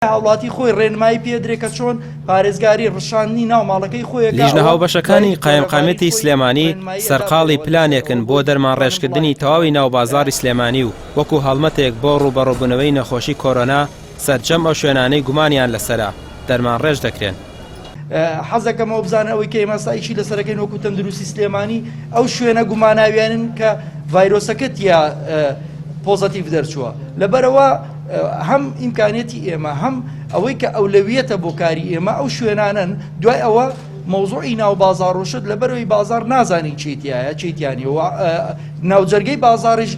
هاوڵاتی خۆی ڕێنمایی پێدرێت کە چۆن پارێزگاری ڕشاندنی ناو ماڵەکەی خۆی لیژنە هاوبەشەکانی قایمقامەتی سلێمانی سەرقاڵی پلانێکن بۆ دەرمان ڕێژکردنی تەواوی ناوبازاری سلێمانی و وەکو هەڵمەتێک بۆ ڕوبەڕووبوونەوەی نەخۆشی کۆرۆنا سەرجەم ئەو شوێنانەی گومانیان لەسەرا دەرمان ڕێژ دەکرێن. حەزەکەمەوە بزانە ئەوەی کە ئێمەسایشی لەسەرەکەین وەکو تەندروستی سلێمانی ئەو شوێنە گوماناویانن کە ڤایرۆسەکەت یا پۆزەتیڤ دەرچووە لەبەرەوە هەم ئیمکانێتی ئێمە هەم ئەوەی کە ئەولەویەتە بۆ کاری ئێمە ئەو شوێنانن دوای ئەوە مەوزوعی ناو بازاڕۆشت لەبەرەوەی بازار نازانی چیتیایە چیتیانیەوە ناوجەرگەی بازاڕیش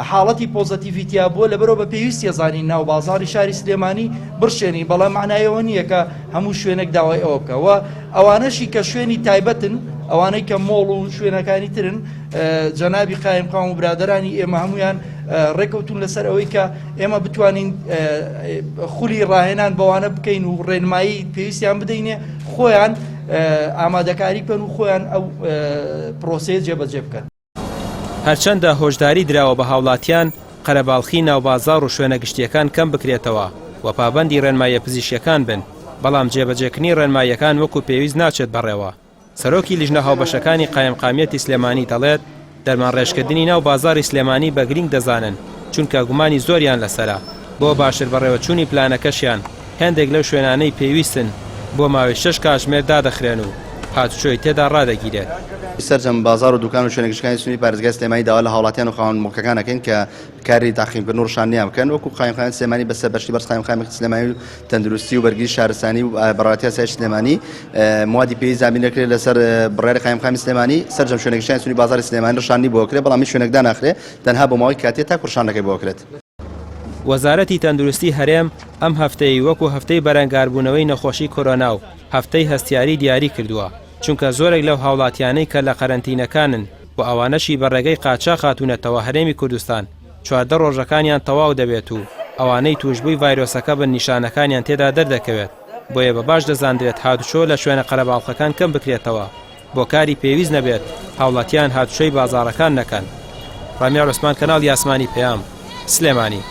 حاڵەتی پۆزەتیڤیتیا بووە لەبەرەوە بە پێویستی زانین ناو بازاری شاری سلێمانی بڕشێنی بەڵام معنایەوە نییە کە هەموو شوێنێک داوای ئەوە بکەوە ئەوانەشی کە شوێنی تایبەتن ئەوانەی کە مۆڵ و شوێنەکانی ترن جەنابی قایمقام و برادەرانی ئێمە هەمویان ڕێکەوتون لەسەر ئەوەی کە ئێمە بتوانین خولی ڕاهێنان بەوانە بکەین و ڕێنمایی پێویستیان بدەینێ خۆیان ئامادەکاری بکەن و خۆیان ئەو پرۆسەیە جێبەجێ بکەن. هەرچەندە هۆشداری دراوە بە هاوڵاتیان قەرەباڵخی ناوبازار و شوێنە گشتیەکان کەم بکرێتەوە و پابەندی ڕێنمایە پزیشکیەکان بن بەڵام جێبەجێکردنی ڕێنماییەکان وەکو پێویست ناچێت بەڕێوە. سەرۆکی لیژنە هاوبەشەکانی قایمقامەتی سلێمانی دەڵێت دەرمان ڕێژکردنی ناو بازاری سلێمانی بە گرنگ دەزانن چونکە گومانی زۆریان لەسەرە بۆ باشتر بەڕێوەچوونی پلانەکەشیان هەندێک لەو شوێنانەی پێویستن بۆ ماوەی 6 کاتژمێر دادەخرێن و هاتوچۆی تێدا ڕادەگیرێت. سەرجەم بازار و دوکان و شوێنەگەشتەکانی سنووری پارێزگای سلێمانی داوا لە هاوڵاتیان و خاوەن مڵکەکانەکەن کە کاری تاقیمکردن و ڕشاندنیان بکەن وەکو قایمقامەتی سلێمانی بەسەر بەشی بەرز قایمقامەتی سلێمانی و تەندروستی و بەرگری شارستانی و بەڕێوەتی یاسای سلێمانی موادی پێویست زامین دەکرێت لەسەر بڕیاری قایمقامی سلێمانی سەرجەم شوێنەگەشتەکانی سنووری بازاری سلێمانی ڕشاندنی بۆ کرێت بەڵام هیچ شوێنێکدا ناخرێت تەنها بۆ ماوەی کاتێ تا ڕشاندنەکەی بۆ کرێت. وەزارەتی تەندروستی هەرێم ئەم هەفتەی وەکو هەفتەی بەرەنگاربوونەوەی نەخۆشی کۆرۆنا و هەفتەی هەستیاری دیاری کردووە چونکە زۆرێک لەو هاوڵاتیانەی کە لە قەرەنتینەکانن و ئەوانەشی بەڕێگەی قاچاق هاتوونەتەوە هەرێمی کوردستان 14 ڕۆژەکانیان تەواو دەبێت و ئەوانەی توشبووی ڤایرۆسەکە بن نیشانەکانیان تێدا دەردەکەوێت بۆیە بەباش دەزاندرێت هاتوچۆ لە شوێنە قەرەباڵخەکان کەم بکرێتەوە بۆ کاری پێویست نەبێت هاوڵاتیان هاتوچۆی بازاڕەکان نەکەن. ڕامیا عوسمان کەناڵی ئاسمانی پەیام سلێمانی.